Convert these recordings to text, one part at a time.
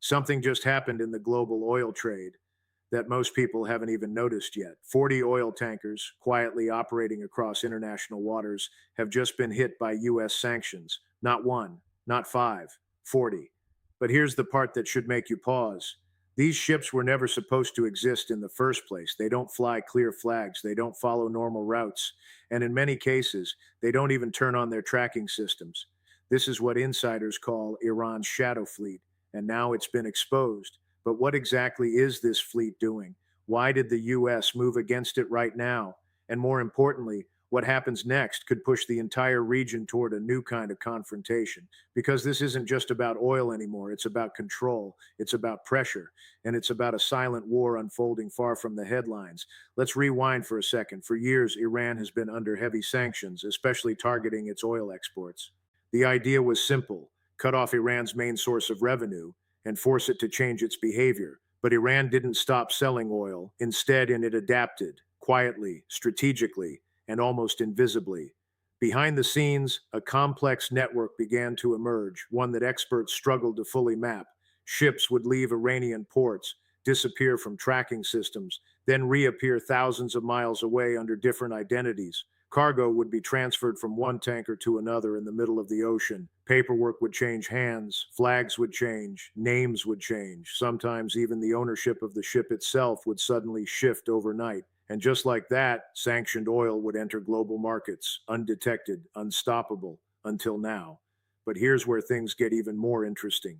Something just happened in the global oil trade that most people haven't even noticed yet. 40 oil tankers, quietly operating across international waters, have just been hit by US sanctions. Not one, not five, 40. But here's the part that should make you pause. These ships were never supposed to exist in the first place. They don't fly clear flags, they don't follow normal routes, and in many cases, they don't even turn on their tracking systems. This is what insiders call Iran's shadow fleet, and now it's been exposed. But what exactly is this fleet doing? Why did the US move against it right now? And more importantly, what happens next could push the entire region toward a new kind of confrontation. Because this isn't just about oil anymore, it's about control, it's about pressure, and it's about a silent war unfolding far from the headlines. Let's rewind for a second. For years, Iran has been under heavy sanctions, especially targeting its oil exports. The idea was simple: cut off Iran's main source of revenue and force it to change its behavior. But Iran didn't stop selling oil. Instead, it adapted quietly, strategically, and almost invisibly. Behind the scenes, a complex network began to emerge, one that experts struggled to fully map. Ships would leave Iranian ports, disappear from tracking systems, then reappear thousands of miles away under different identities. Cargo would be transferred from one tanker to another in the middle of the ocean. Paperwork would change hands, flags would change, names would change. Sometimes even the ownership of the ship itself would suddenly shift overnight. And just like that, sanctioned oil would enter global markets, undetected, unstoppable, until now. But here's where things get even more interesting.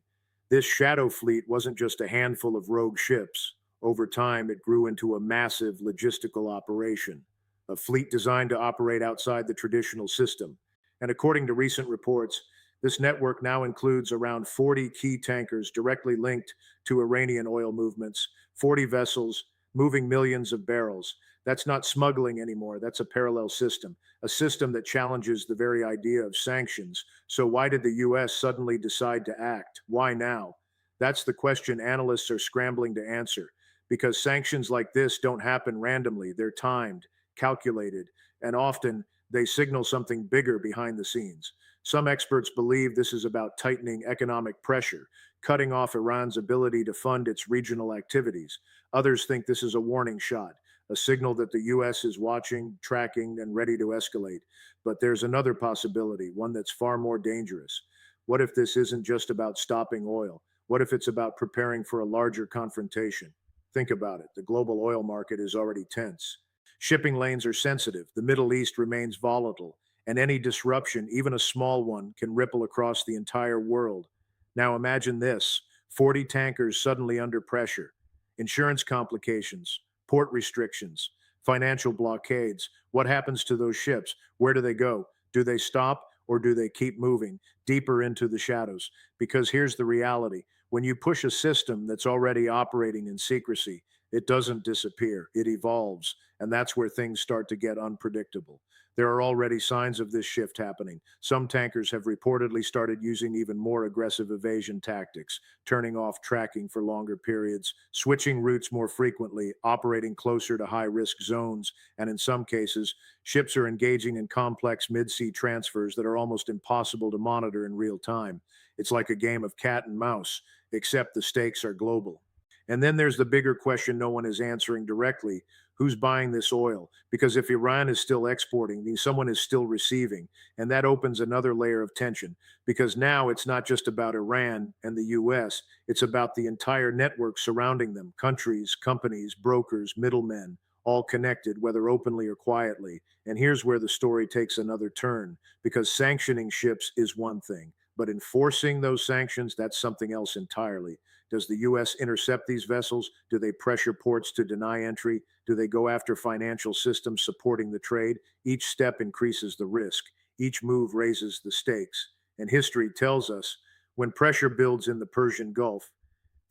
This shadow fleet wasn't just a handful of rogue ships. Over time, it grew into a massive logistical operation, a fleet designed to operate outside the traditional system. And according to recent reports, this network now includes around 40 key tankers directly linked to Iranian oil movements, 40 vessels moving millions of barrels. That's not smuggling anymore. That's a parallel system, a system that challenges the very idea of sanctions. So, why did the US suddenly decide to act? Why now? That's the question analysts are scrambling to answer, because sanctions like this don't happen randomly. They're timed, calculated, and often they signal something bigger behind the scenes. Some experts believe this is about tightening economic pressure, cutting off Iran's ability to fund its regional activities. Others think this is a warning shot, a signal that the US is watching, tracking, and ready to escalate. But there's another possibility, one that's far more dangerous. What if this isn't just about stopping oil? What if it's about preparing for a larger confrontation? Think about it. The global oil market is already tense. Shipping lanes are sensitive. The Middle East remains volatile, and any disruption, even a small one, can ripple across the entire world. Now imagine this: 40 tankers suddenly under pressure, insurance complications, port restrictions, financial blockades. What happens to those ships? Where do they go? Do they stop, or do they keep moving deeper into the shadows? Because here's the reality: when you push a system that's already operating in secrecy, it doesn't disappear, it evolves. And that's where things start to get unpredictable. There are already signs of this shift happening. Some tankers have reportedly started using even more aggressive evasion tactics, turning off tracking for longer periods, switching routes more frequently, operating closer to high risk zones, and in some cases, ships are engaging in complex mid sea transfers that are almost impossible to monitor in real time. It's like a game of cat and mouse, except the stakes are global. And then there's the bigger question no one is answering directly: who's buying this oil? Because if Iran is still exporting, then someone is still receiving. And that opens another layer of tension, because now it's not just about Iran and the US, it's about the entire network surrounding them: countries, companies, brokers, middlemen, all connected, whether openly or quietly. And here's where the story takes another turn, because sanctioning ships is one thing, but enforcing those sanctions, that's something else entirely. Does the US intercept these vessels? Do they pressure ports to deny entry? Do they go after financial systems supporting the trade? Each step increases the risk. Each move raises the stakes. And history tells us when pressure builds in the Persian Gulf,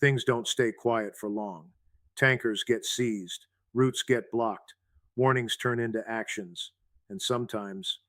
things don't stay quiet for long. Tankers get seized, routes get blocked, warnings turn into actions, and sometimes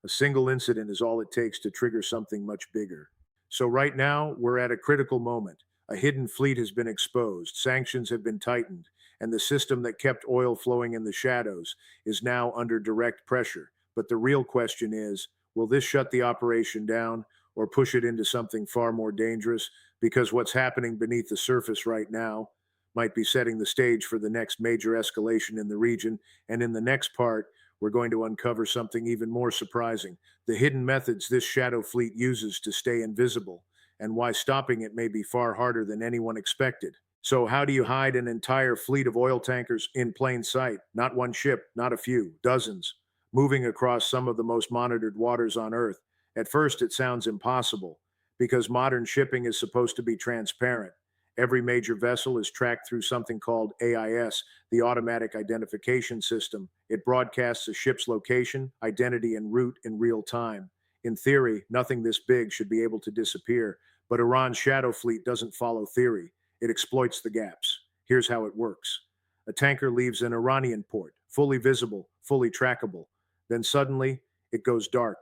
a single incident is all it takes to trigger something much bigger. So, right now, we're at a critical moment. A hidden fleet has been exposed, sanctions have been tightened, and the system that kept oil flowing in the shadows is now under direct pressure. But the real question is, will this shut the operation down or push it into something far more dangerous? because what's happening beneath the surface right now might be setting the stage for the next major escalation in the region. And in the next part, we're going to uncover something even more surprising: the hidden methods this shadow fleet uses to stay invisible, and why stopping it may be far harder than anyone expected. So, how do you hide an entire fleet of oil tankers in plain sight? Not one ship, not a few, dozens, moving across some of the most monitored waters on Earth. At first, it sounds impossible because modern shipping is supposed to be transparent. Every major vessel is tracked through something called AIS, the Automatic Identification System. It broadcasts a ship's location, identity, and route in real time. In theory, nothing this big should be able to disappear, but Iran's shadow fleet doesn't follow theory. It exploits the gaps. Here's how it works: a tanker leaves an Iranian port, fully visible, fully trackable. Then suddenly, it goes dark.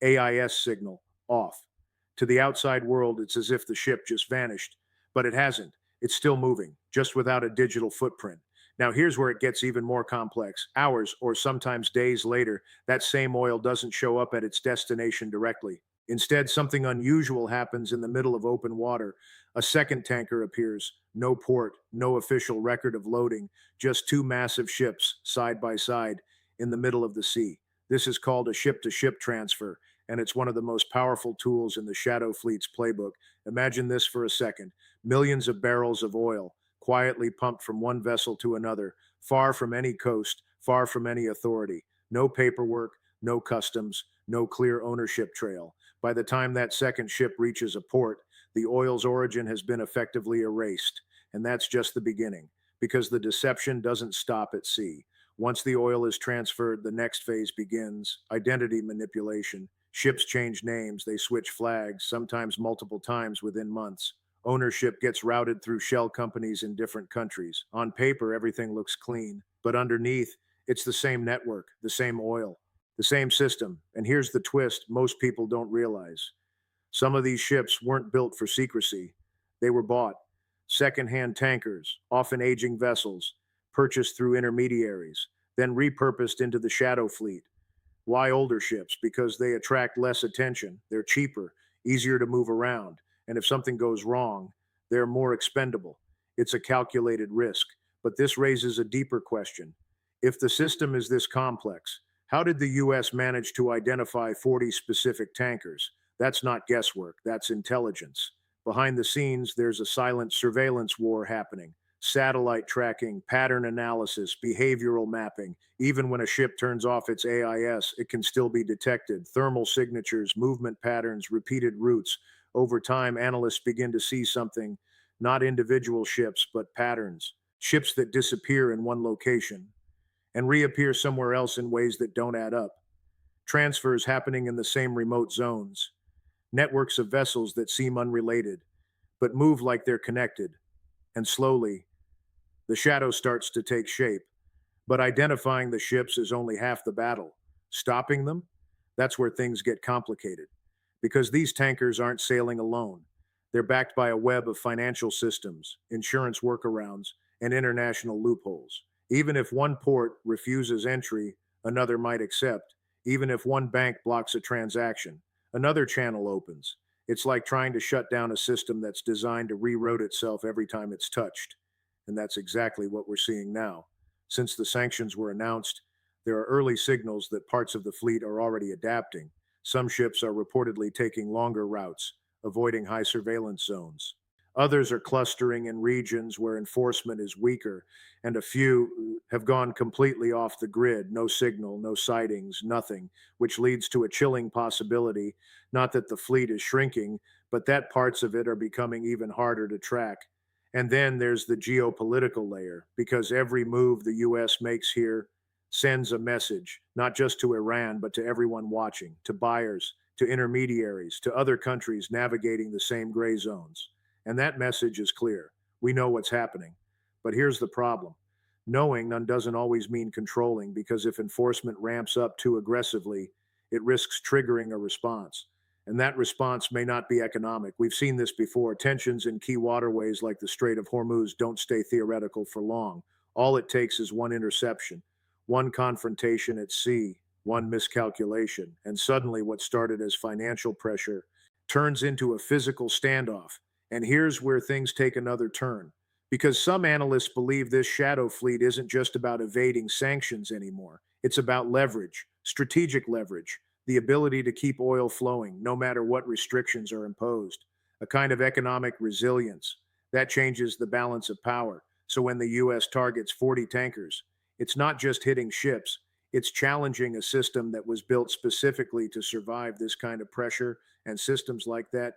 AIS signal off. To the outside world, it's as if the ship just vanished, but it hasn't. It's still moving, just without a digital footprint. Now, here's where it gets even more complex. Hours or sometimes days later, that same oil doesn't show up at its destination directly. Instead, something unusual happens in the middle of open water. A second tanker appears. No port, no official record of loading, just two massive ships side by side in the middle of the sea. This is called a ship to ship transfer, and it's one of the most powerful tools in the Shadow Fleet's playbook. Imagine this for a second: millions of barrels of oil quietly pumped from one vessel to another, far from any coast, far from any authority. No paperwork, no customs, no clear ownership trail. By the time that second ship reaches a port, the oil's origin has been effectively erased. And that's just the beginning, because the deception doesn't stop at sea. Once the oil is transferred, the next phase begins: identity manipulation. Ships change names, they switch flags, sometimes multiple times within months. Ownership gets routed through shell companies in different countries. On paper, everything looks clean, but underneath, it's the same network, the same oil, the same system. And here's the twist most people don't realize: some of these ships weren't built for secrecy. They were bought. Secondhand tankers, often aging vessels, purchased through intermediaries, then repurposed into the shadow fleet. Why older ships? Because they attract less attention. They're cheaper, easier to move around. And if something goes wrong, they're more expendable. It's a calculated risk. But this raises a deeper question. If the system is this complex, how did the US manage to identify 40 specific tankers? That's not guesswork, that's intelligence. Behind the scenes, there's a silent surveillance war happening: satellite tracking, pattern analysis, behavioral mapping. Even when a ship turns off its AIS, it can still be detected: thermal signatures, movement patterns, repeated routes. Over time, analysts begin to see something: not individual ships, but patterns. Ships that disappear in one location and reappear somewhere else in ways that don't add up. Transfers happening in the same remote zones. Networks of vessels that seem unrelated, but move like they're connected. And slowly, the shadow starts to take shape. But identifying the ships is only half the battle. Stopping them? That's where things get complicated. Because these tankers aren't sailing alone. They're backed by a web of financial systems, insurance workarounds, and international loopholes. Even if one port refuses entry, another might accept. Even if one bank blocks a transaction, another channel opens. It's like trying to shut down a system that's designed to reroute itself every time it's touched. And that's exactly what we're seeing now. Since the sanctions were announced, there are early signals that parts of the fleet are already adapting. Some ships are reportedly taking longer routes, avoiding high surveillance zones. Others are clustering in regions where enforcement is weaker, and a few have gone completely off the grid: no signal, no sightings, nothing, which leads to a chilling possibility: not that the fleet is shrinking, but that parts of it are becoming even harder to track. And then there's the geopolitical layer, because every move the US makes here sends a message, not just to Iran, but to everyone watching, to buyers, to intermediaries, to other countries navigating the same gray zones. And that message is clear: we know what's happening. But here's the problem: knowing none doesn't always mean controlling, because if enforcement ramps up too aggressively, it risks triggering a response. And that response may not be economic. We've seen this before. Tensions in key waterways like the Strait of Hormuz don't stay theoretical for long. All it takes is one interception, one confrontation at sea, one miscalculation, and suddenly what started as financial pressure turns into a physical standoff. And here's where things take another turn. Because some analysts believe this shadow fleet isn't just about evading sanctions anymore. It's about leverage, strategic leverage, the ability to keep oil flowing no matter what restrictions are imposed, a kind of economic resilience. That changes the balance of power. So when the US targets 40 tankers, it's not just hitting ships, it's challenging a system that was built specifically to survive this kind of pressure, and systems like that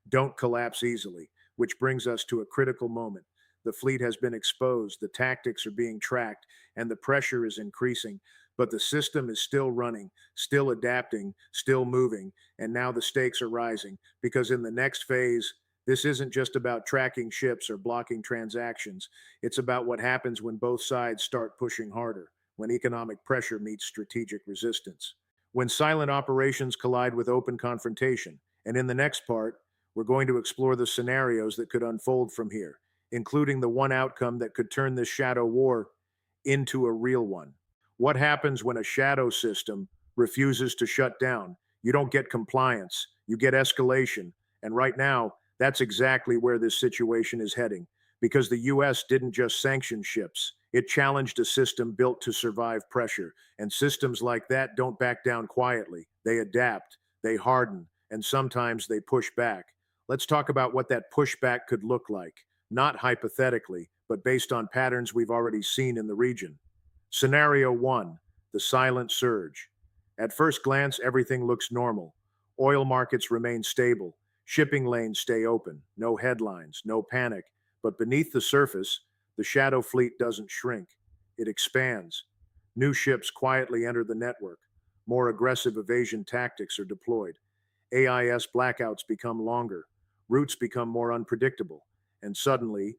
don't collapse easily, which brings us to a critical moment. The fleet has been exposed, the tactics are being tracked, and the pressure is increasing. But the system is still running, still adapting, still moving, and now the stakes are rising because in the next phase, this isn't just about tracking ships or blocking transactions. It's about what happens when both sides start pushing harder, when economic pressure meets strategic resistance, when silent operations collide with open confrontation. And in the next part, we're going to explore the scenarios that could unfold from here, including the one outcome that could turn this shadow war into a real one. What happens when a shadow system refuses to shut down? You don't get compliance, you get escalation. And right now, that's exactly where this situation is heading. Because the US didn't just sanction ships, it challenged a system built to survive pressure. And systems like that don't back down quietly. They adapt, they harden, and sometimes they push back. Let's talk about what that pushback could look like, not hypothetically, but based on patterns we've already seen in the region. Scenario one, the silent surge. At first glance, everything looks normal. Oil markets remain stable. Shipping lanes stay open. No headlines, no panic. But beneath the surface, the shadow fleet doesn't shrink. It expands. New ships quietly enter the network. More aggressive evasion tactics are deployed. AIS blackouts become longer. Routes become more unpredictable. And suddenly,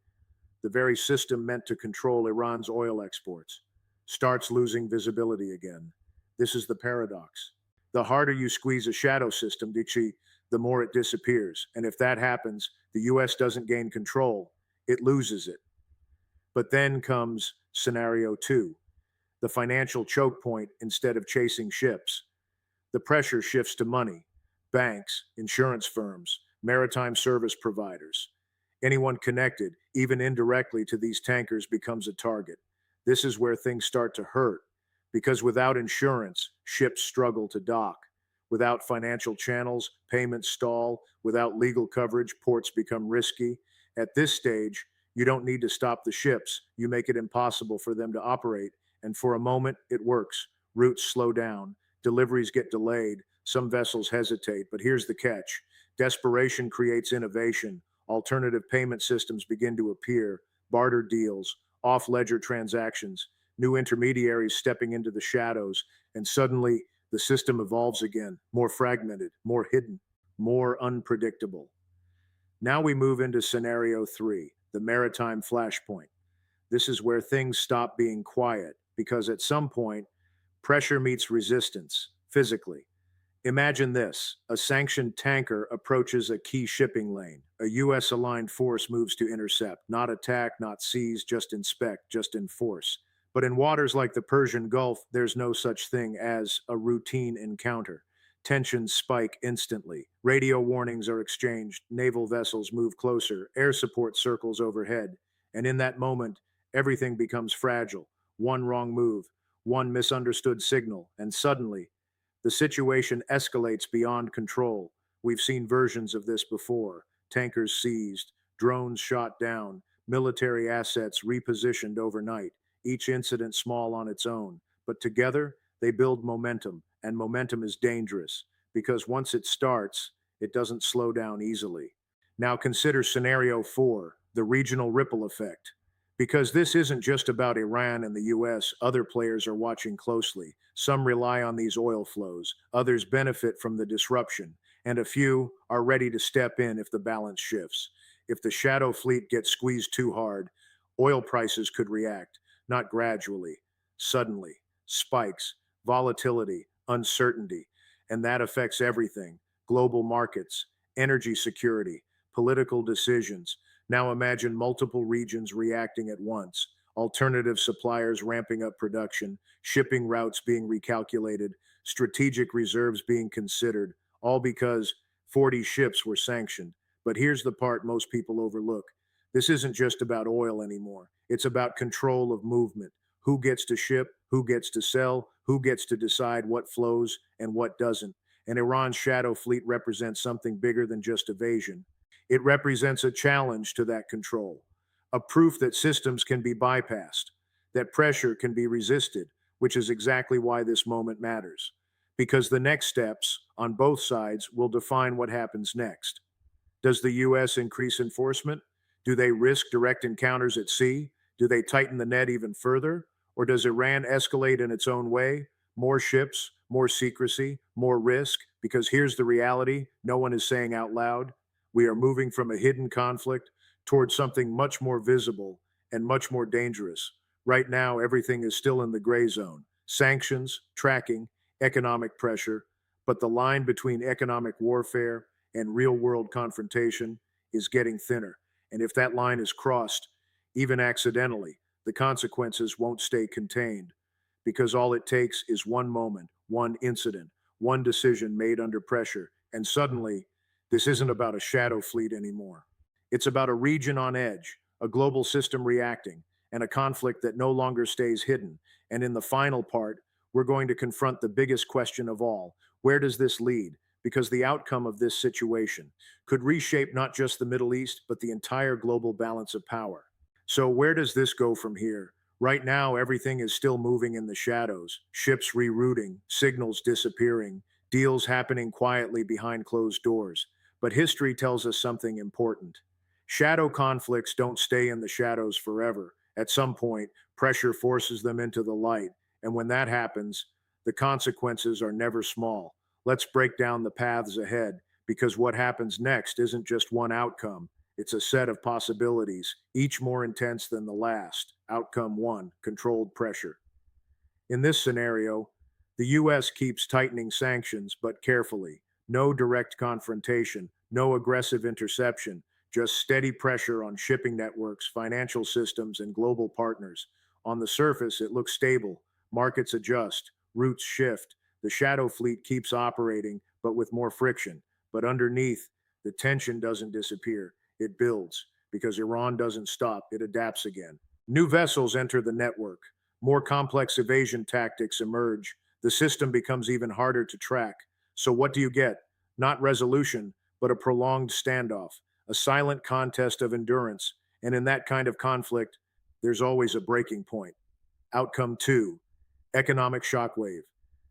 the very system meant to control Iran's oil exports starts losing visibility again. This is the paradox. The harder you squeeze a shadow system, Dixie, the more it disappears. And if that happens, the US doesn't gain control, it loses it. But then comes scenario two, the financial choke point instead of chasing ships. The pressure shifts to money, banks, insurance firms, maritime service providers. Anyone connected, even indirectly, to these tankers becomes a target. This is where things start to hurt because without insurance, ships struggle to dock. Without financial channels, payments stall. Without legal coverage, ports become risky. At this stage, you don't need to stop the ships. You make it impossible for them to operate. And for a moment, it works. Routes slow down. Deliveries get delayed. Some vessels hesitate. But here's the catch. Desperation creates innovation. Alternative payment systems begin to appear, barter deals, off ledger transactions, new intermediaries stepping into the shadows, and suddenly the system evolves again, more fragmented, more hidden, more unpredictable. Now we move into scenario three, the maritime flashpoint. This is where things stop being quiet because at some point, pressure meets resistance physically. Imagine this, a sanctioned tanker approaches a key shipping lane. A US aligned force moves to intercept, not attack, not seize, just inspect, just enforce. But in waters like the Persian Gulf, there's no such thing as a routine encounter. Tensions spike instantly. Radio warnings are exchanged. Naval vessels move closer. Air support circles overhead. And in that moment, everything becomes fragile. One wrong move, one misunderstood signal, and suddenly, the situation escalates beyond control. We've seen versions of this before, tankers seized, drones shot down, military assets repositioned overnight, each incident small on its own. But together, they build momentum, and momentum is dangerous because once it starts, it doesn't slow down easily. Now consider scenario four, the regional ripple effect. Because this isn't just about Iran and the US, other players are watching closely. Some rely on these oil flows, others benefit from the disruption, and a few are ready to step in if the balance shifts. If the shadow fleet gets squeezed too hard, oil prices could react, not gradually, suddenly. Spikes, volatility, uncertainty, and that affects everything: global markets, energy security, political decisions. Now imagine multiple regions reacting at once, alternative suppliers ramping up production, shipping routes being recalculated, strategic reserves being considered, all because 40 ships were sanctioned. But here's the part most people overlook. This isn't just about oil anymore. It's about control of movement. Who gets to ship, who gets to sell, who gets to decide what flows and what doesn't. And Iran's shadow fleet represents something bigger than just evasion. It represents a challenge to that control, a proof that systems can be bypassed, that pressure can be resisted, which is exactly why this moment matters. Because the next steps on both sides will define what happens next. Does the U.S. increase enforcement? Do they risk direct encounters at sea? Do they tighten the net even further? Or does Iran escalate in its own way? More ships, more secrecy, more risk? Because here's the reality no one is saying out loud. We are moving from a hidden conflict towards something much more visible and much more dangerous. Right now, everything is still in the gray zone sanctions, tracking, economic pressure. But the line between economic warfare and real world confrontation is getting thinner. And if that line is crossed, even accidentally, the consequences won't stay contained because all it takes is one moment, one incident, one decision made under pressure. And suddenly, this isn't about a shadow fleet anymore. It's about a region on edge, a global system reacting, and a conflict that no longer stays hidden. And in the final part, we're going to confront the biggest question of all. Where does this lead? Because the outcome of this situation could reshape not just the Middle East, but the entire global balance of power. So, where does this go from here? Right now, everything is still moving in the shadows ships rerouting, signals disappearing, deals happening quietly behind closed doors. But history tells us something important. Shadow conflicts don't stay in the shadows forever. At some point, pressure forces them into the light. And when that happens, the consequences are never small. Let's break down the paths ahead because what happens next isn't just one outcome, it's a set of possibilities, each more intense than the last. Outcome one controlled pressure. In this scenario, the U.S. keeps tightening sanctions, but carefully. No direct confrontation, no aggressive interception, just steady pressure on shipping networks, financial systems, and global partners. On the surface, it looks stable. Markets adjust, routes shift. The shadow fleet keeps operating, but with more friction. But underneath, the tension doesn't disappear. It builds because Iran doesn't stop, it adapts again. New vessels enter the network. More complex evasion tactics emerge. The system becomes even harder to track. So, what do you get? Not resolution, but a prolonged standoff, a silent contest of endurance. And in that kind of conflict, there's always a breaking point. Outcome two economic shockwave.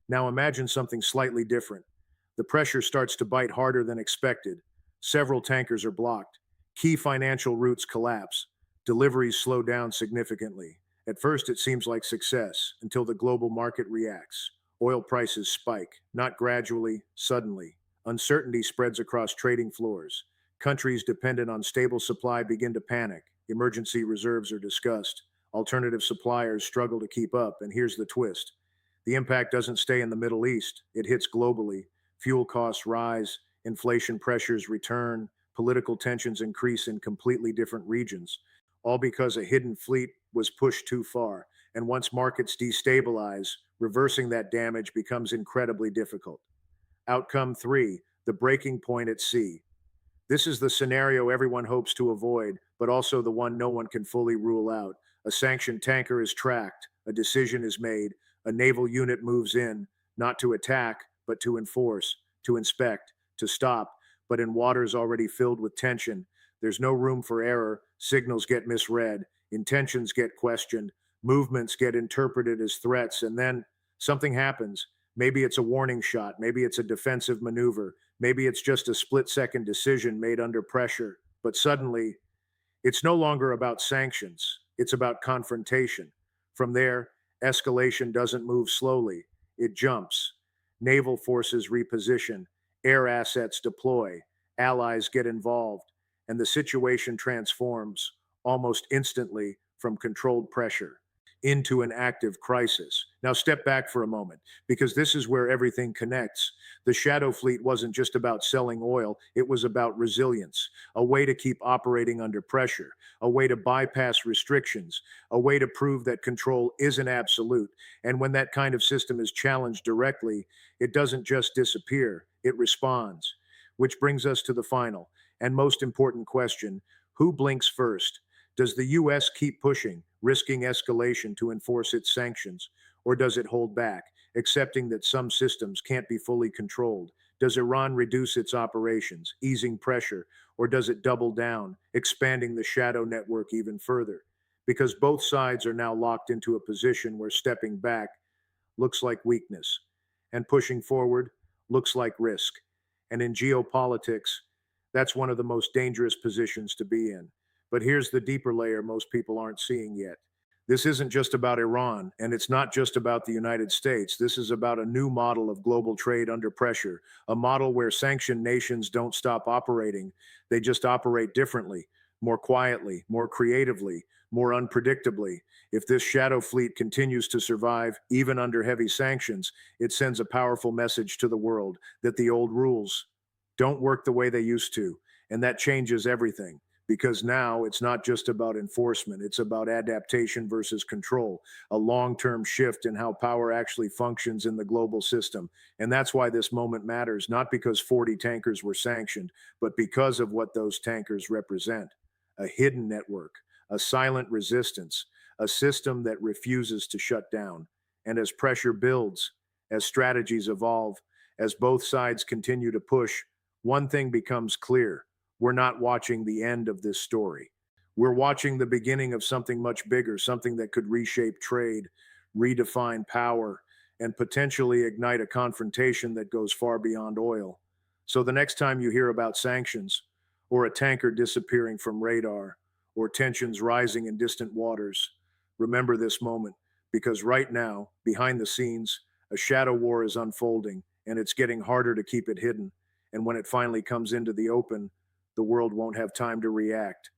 Now, imagine something slightly different. The pressure starts to bite harder than expected. Several tankers are blocked. Key financial routes collapse. Deliveries slow down significantly. At first, it seems like success until the global market reacts. Oil prices spike, not gradually, suddenly. Uncertainty spreads across trading floors. Countries dependent on stable supply begin to panic. Emergency reserves are discussed. Alternative suppliers struggle to keep up. And here's the twist the impact doesn't stay in the Middle East, it hits globally. Fuel costs rise, inflation pressures return, political tensions increase in completely different regions, all because a hidden fleet was pushed too far. And once markets destabilize, reversing that damage becomes incredibly difficult. Outcome three the breaking point at sea. This is the scenario everyone hopes to avoid, but also the one no one can fully rule out. A sanctioned tanker is tracked, a decision is made, a naval unit moves in, not to attack, but to enforce, to inspect, to stop. But in waters already filled with tension, there's no room for error. Signals get misread, intentions get questioned, movements get interpreted as threats, and then something happens. Maybe it's a warning shot, maybe it's a defensive maneuver, maybe it's just a split second decision made under pressure. But suddenly, it's no longer about sanctions, it's about confrontation. From there, escalation doesn't move slowly, it jumps. Naval forces reposition, air assets deploy, allies get involved, and the situation transforms almost instantly from controlled pressure into an active crisis. Now, step back for a moment, because this is where everything connects. The Shadow Fleet wasn't just about selling oil, it was about resilience, a way to keep operating under pressure, a way to bypass restrictions, a way to prove that control isn't absolute. And when that kind of system is challenged directly, it doesn't just disappear, it responds. Which brings us to the final. And most important question, who blinks first? Does the US keep pushing, risking escalation to enforce its sanctions? Or does it hold back, accepting that some systems can't be fully controlled? Does Iran reduce its operations, easing pressure? Or does it double down, expanding the shadow network even further? Because both sides are now locked into a position where stepping back looks like weakness, and pushing forward looks like risk. And in geopolitics, that's one of the most dangerous positions to be in. But here's the deeper layer most people aren't seeing yet. This isn't just about Iran, and it's not just about the United States. This is about a new model of global trade under pressure, a model where sanctioned nations don't stop operating, they just operate differently, more quietly, more creatively, more unpredictably. If this shadow fleet continues to survive, even under heavy sanctions, it sends a powerful message to the world that the old rules don't work the way they used to. And that changes everything because now it's not just about enforcement, it's about adaptation versus control, a long term shift in how power actually functions in the global system. And that's why this moment matters, not because 40 tankers were sanctioned, but because of what those tankers represent: a hidden network, a silent resistance, a system that refuses to shut down. And as pressure builds, as strategies evolve, as both sides continue to push, one thing becomes clear: we're not watching the end of this story. We're watching the beginning of something much bigger, something that could reshape trade, redefine power, and potentially ignite a confrontation that goes far beyond oil. So the next time you hear about sanctions, or a tanker disappearing from radar, or tensions rising in distant waters, remember this moment, because right now, behind the scenes, a shadow war is unfolding, and it's getting harder to keep it hidden. And when it finally comes into the open, the world won't have time to react.